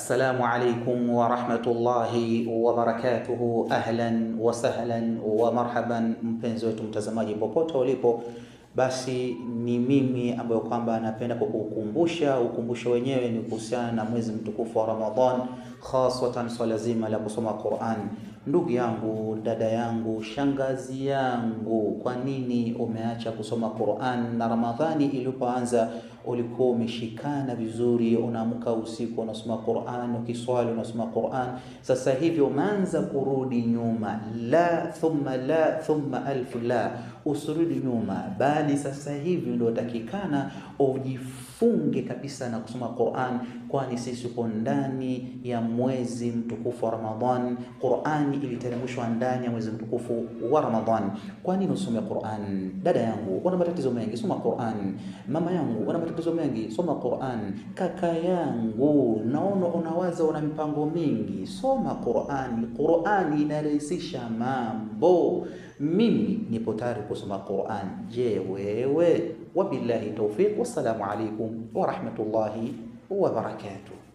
Assalamu alaikum wa rahmatullahi wa barakatuhu. Ahlan wa sahlan wa marhaban, mpenzi wetu mtazamaji popote ulipo. Basi ni mimi ambayo kwamba napenda kukukumbusha, ukumbusho wenyewe ni kuhusiana na mwezi mtukufu wa Ramadhan, haswatan swala zima la kusoma Qur'an. Ndugu yangu, dada yangu, shangazi yangu, kwa nini umeacha kusoma Qur'an? Na Ramadhani ilipoanza ulikuwa umeshikana vizuri, unaamka usiku unasoma Qur'an, ukiswali unasoma Qur'an. Sasa hivi umeanza kurudi nyuma. La thumma alf la, usirudi nyuma, bali sasa hivi ndio takikana ujifunge kabisa na kusoma Qur'an, kwani sisi tuko ndani ya mwezi mtukufu wa Ramadhan. Qur'ani iliteremshwa ndani ya mwezi mtukufu wa Ramadhan. Kwa nini usome Qur'an? Dada yangu, una matatizo mengi, soma Qur'an. Mama yangu, una matatizo mengi, soma Qur'an. Kaka yangu, naona unawaza, una mipango mingi, soma Qur'an. Qur'an inarahisisha mambo. Mimi nipo tayari kusoma Qur'an. Je, wewe? Wabillahi tawfiq. Wassalamu alaikum wa rahmatullahi wa barakatuh.